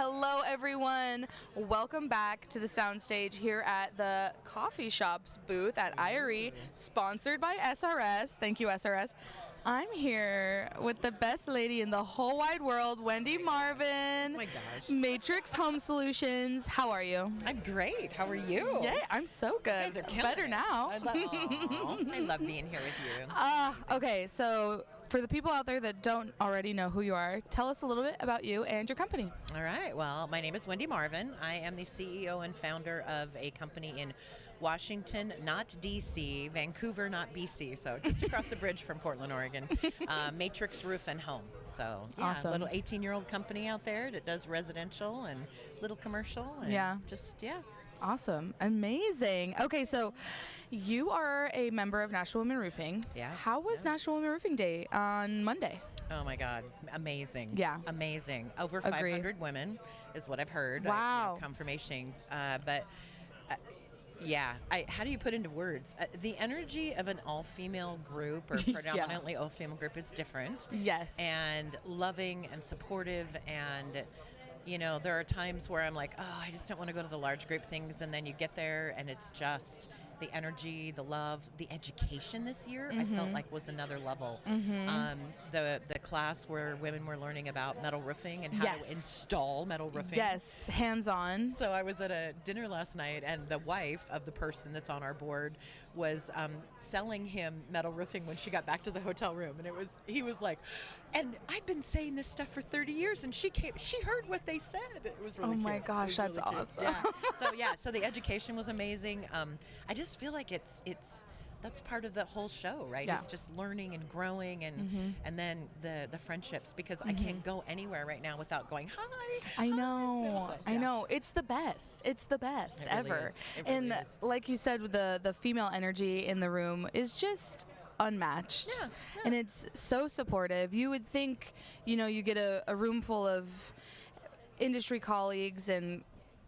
Hello, everyone. Welcome back to the soundstage here at the Coffee Shop's booth at IRE, sponsored by SRS. Thank you, SRS. I'm here with the best lady in the whole wide world, Wendy Marvin. Oh my gosh. Matrix Home Solutions. How are you? I'm great. How are you? Yeah, I'm so good. You guys are killing Better it. now. I love being here with you. Okay, so for the people out there that don't already know who you are, tell us a little bit about you and your company. All right. Well, my name is Wendy Marvin. I am the CEO and founder of a company in Washington, not D.C., Vancouver, not B.C., so just across the bridge from Portland, Oregon. Matrix Roof and Home. So, yeah, Awesome. a little 18-year-old company out there that does residential and little commercial. And yeah. Awesome. Amazing. Okay, so you are a member of National Women Roofing. Yeah. How was National Women Roofing Day on Monday? Oh my God, amazing. Yeah. Amazing. Over Agree. 500 women is what I've heard. Wow. Confirmations. How do you put into words? The energy of an all-female group or predominantly all-female group is different. Yes. And loving and supportive and... You know, there are times where I'm like, oh, I just don't want to go to the large group things. And then you get there and it's just the energy, the love, the education this year, I felt like was another level. The class where women were learning about metal roofing and how to install metal roofing. Yes, hands-on. So I was at a dinner last night and the wife of the person that's on our board was selling him metal roofing when she got back to the hotel room. And he was like, and I've been saying this stuff for 30 years and she heard what they said. It was really cute. Oh my gosh, that's really awesome. So the education was amazing. I just feel like that's part of the whole show, right? Yeah. It's just learning and growing and then the friendships, because I can't go anywhere right now without going, hi. I know. So, I know. It's the best. It's the best It really ever. is. It really And is. like you said, the female energy in the room is just unmatched. Yeah. And it's so supportive. You would think, you get a room full of industry colleagues and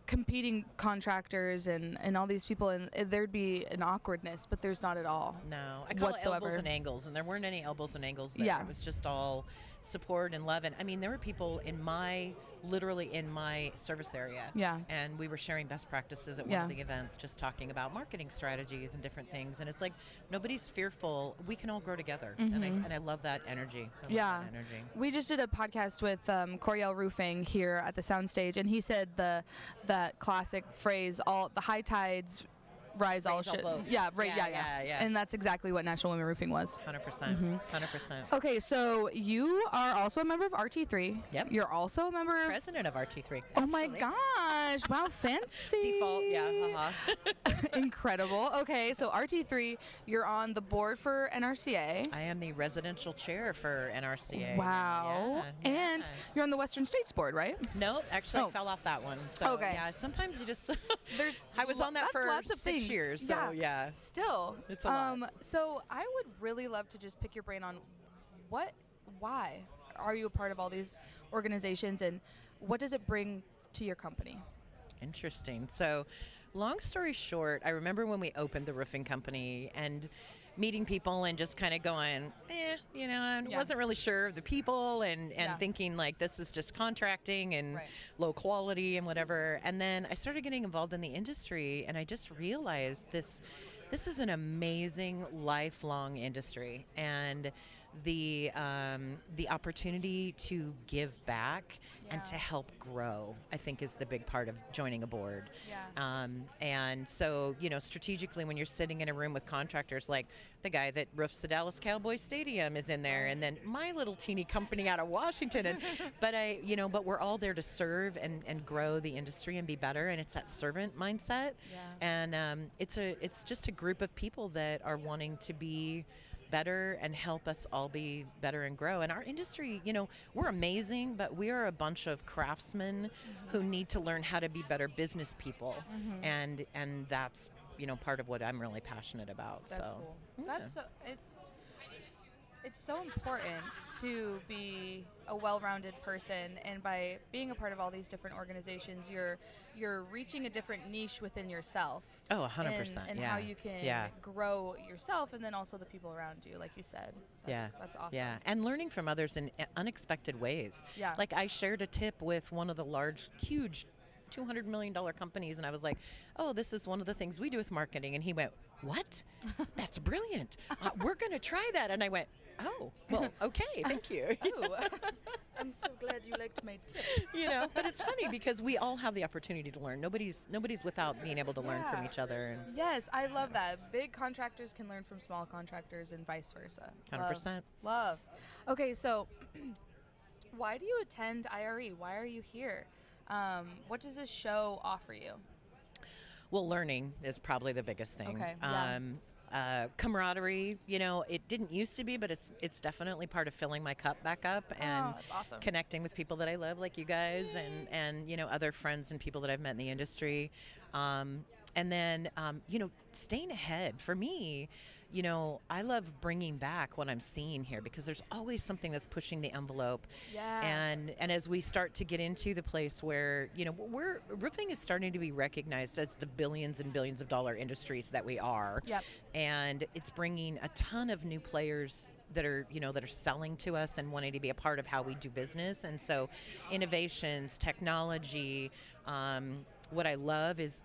competing contractors and all these people, and there'd be an awkwardness, but there's not at all. No, I call whatsoever. it elbows and angles, and there weren't any elbows and angles there. Yeah. It was just all support and love. And I mean, there were people literally in my service area. Yeah. And we were sharing best practices at one of the events, just talking about marketing strategies and different things. And it's like, nobody's fearful. We can all grow together. And I love that energy. I love that energy. We just did a podcast with Coriel Roofing here at the soundstage, and he said that classic phrase, all the high tides rise all all shit. boats. Yeah. Yeah. And that's exactly what National Women Roofing was. 100%. 100%. Okay, so you are also a member of RT3. Yep. You're also a member of... President of RT3. Oh my gosh. Wow, fancy. Default, yeah. Incredible. Okay, so RT3, you're on the board for NRCA. I am the residential chair for NRCA. Wow. Yeah. And you're on the Western States board, right? Nope, actually Oh. I fell off that one. So Okay. yeah, sometimes you just There's I was on that that's for lots of 6 things. years. So yeah. Still. It's a lot. So I would really love to just pick your brain on why are you a part of all these organizations, and what does it bring to your company? Interesting. So, long story short, I remember when we opened the roofing company and meeting people and just kind of going, I wasn't really sure of the people and thinking like this is just contracting and low quality and whatever. And then I started getting involved in the industry and I just realized this is an amazing lifelong industry, and the opportunity to give back and to help grow, I think, is the big part of joining a board. Yeah. And so, strategically, when you're sitting in a room with contractors, like the guy that roofs the Dallas Cowboys Stadium is in there, and then my little teeny company out of Washington, but we're all there to serve and grow the industry and be better, and it's that servant mindset. Yeah. And it's just a group of people that are wanting to be better and help us all be better and grow. And our industry, we're amazing, but we are a bunch of craftsmen who need to learn how to be better business people. And that's, part of what I'm really passionate about. That's so cool. yeah. That's so, it's so important to be a well-rounded person, and by being a part of all these different organizations, you're reaching a different niche within yourself. Oh, 100%. And yeah. how you can grow yourself, and then also the people around you, like you said. That's awesome. Yeah, and learning from others in unexpected ways. Yeah. Like I shared a tip with one of the huge $200 million companies, and I was like, oh, this is one of the things we do with marketing. And he went, what? That's brilliant. We're going to try that. And I went, oh, well, okay, thank you. Oh, I'm so glad you liked my tip. But it's funny because we all have the opportunity to learn. Nobody's without being able to learn from each other. And yes, I love that. Big contractors can learn from small contractors and vice versa. 100%. Love. Okay, so why do you attend IRE? Why are you here? What does this show offer you? Well, learning is probably the biggest thing. Okay. Camaraderie, it didn't used to be, but it's definitely part of filling my cup back up and that's awesome. connecting with people that I love, like you guys, and other friends and people that I've met in the industry. And then, staying ahead. For me, I love bringing back what I'm seeing here because there's always something that's pushing the envelope. Yeah. And as we start to get into the place where, roofing is starting to be recognized as the billions and billions of dollar industries that we are. Yep. And it's bringing a ton of new players that are selling to us and wanting to be a part of how we do business. And so innovations, technology, what I love is,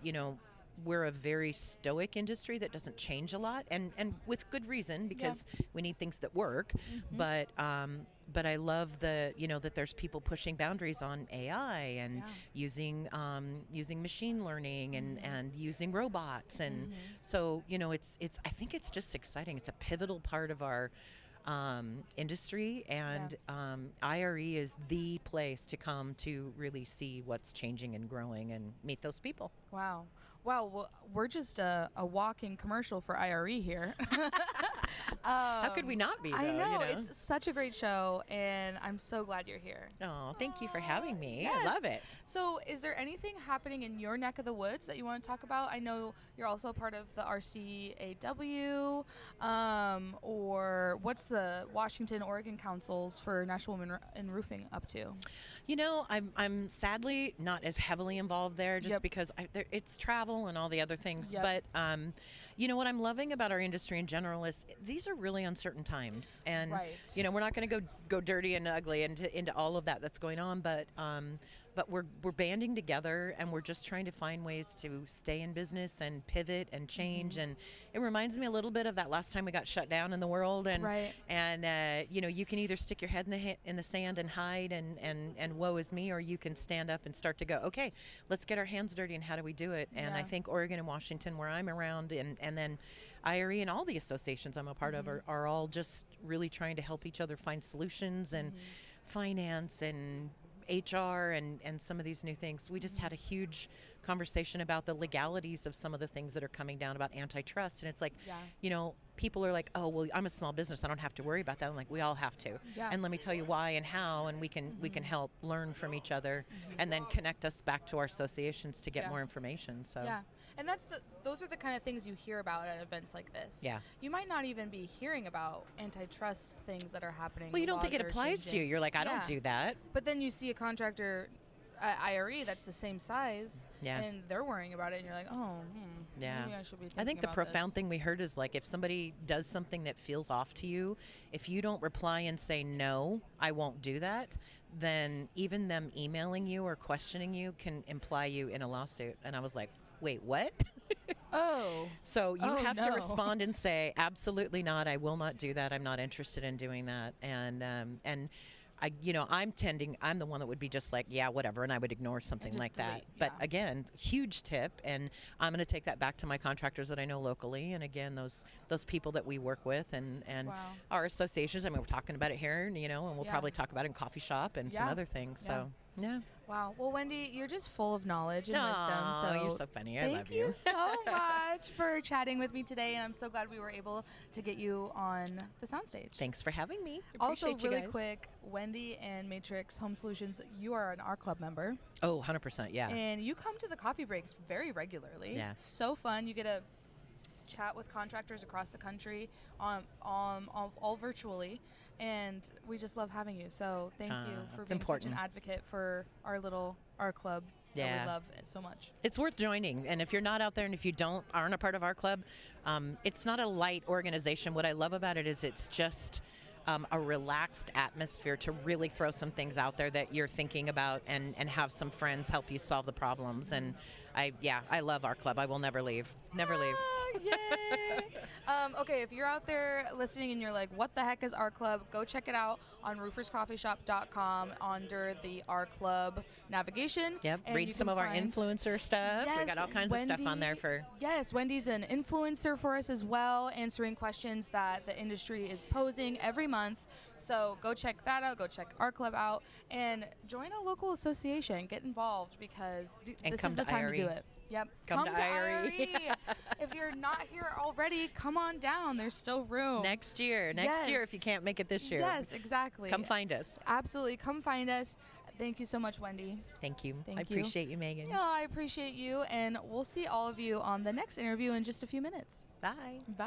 we're a very stoic industry that doesn't change a lot, and with good reason because we need things that work. Mm-hmm. But I love that there's people pushing boundaries on AI and using machine learning and using robots, and so it's I think it's just exciting. It's a pivotal part of our industry, and IRE is the place to come to really see what's changing and growing and meet those people. Wow. Well, we're just a walking commercial for IRE here. How could we not be, though? I know. It's such a great show, and I'm so glad you're here. Oh, thank you for having me. Yes. I love it. So is there anything happening in your neck of the woods that you want to talk about? I know you're also a part of the RCAW, or what's the Washington Oregon Councils for National Women in Roofing up to? I'm sadly not as heavily involved there just because it's travel and all the other things. But, what I'm loving about our industry in general is these are really uncertain times. And, we're not going to go dirty and ugly into all of that's going on. But we're banding together, and we're just trying to find ways to stay in business and pivot and change. And it reminds me a little bit of that last time we got shut down in the world. And you can either stick your head in the sand and hide and woe is me, or you can stand up and start to go, okay, let's get our hands dirty, and how do we do it? And I think Oregon and Washington, where I'm around, and then IRE and all the associations I'm a part of are all just really trying to help each other find solutions and finance and HR and some of these new things. We just had a huge conversation about the legalities of some of the things that are coming down about antitrust, and it's like, people are like, oh, well, I'm a small business, I don't have to worry about that. I'm like, we all have to. And let me tell you why and how, and we can help learn from each other and then connect us back to our associations to get more information. So and those are the kind of things you hear about at events like this. You might not even be hearing about antitrust things that are happening. Well, you don't think it applies to you. You're like, I don't do that. But then you see a contractor at IRE that's the same size, and they're worrying about it, and you're like, oh, maybe I should be thinking I think the about profound this. thing we heard is, like, if somebody does something that feels off to you, if you don't reply and say, no, I won't do that, then even them emailing you or questioning you can imply you in a lawsuit. And I was like, wait, what? So you have to respond and say, absolutely not. I will not do that. I'm not interested in doing that. And I'm the one that would be just like, yeah, whatever, and I would ignore something like that. But again, huge tip, and I'm going to take that back to my contractors that I know locally, and again, those people that we work with, and our associations. I mean, we're talking about it here, and we'll probably talk about it in coffee shop and some other things. So yeah. Wow. Well, Wendy, you're just full of knowledge and wisdom. So you're so funny. I love you. Thank you so much for chatting with me today, and I'm so glad we were able to get you on the soundstage. Thanks for having me. Also, really quick, Wendy and Matrix Home Solutions, you are an R Club member. Oh, 100%, yeah. And you come to the coffee breaks very regularly. Yeah. So fun. You get a chat with contractors across the country, all virtually, and we just love having you. So thank you for being such an advocate for our club. That we love it so much. It's worth joining, and if you're not out there and if you aren't a part of our club, it's not a light organization. What I love about it is it's just a relaxed atmosphere to really throw some things out there that you're thinking about and have some friends help you solve the problems. And I love our club. I will never leave. Never leave. Yay! Okay, if you're out there listening and you're like, what the heck is our club? Go check it out on RoofersCoffeeShop.com under the Our Club navigation. Yep, read some of our influencer stuff. Yes, we got all kinds of stuff on there for... Yes, Wendy's an influencer for us as well, answering questions that the industry is posing every month. So go check that out. Go check our club out and join a local association. Get involved because this is the time to do it. Yep. Come to IRE. If you're not here already, come on down. There's still room. Next year if you can't make it this year. Yes, exactly. Come find us. Absolutely. Come find us. Thank you so much, Wendy. Thank you. I appreciate you, Megan. Yeah, I appreciate you. And we'll see all of you on the next interview in just a few minutes. Bye. Bye.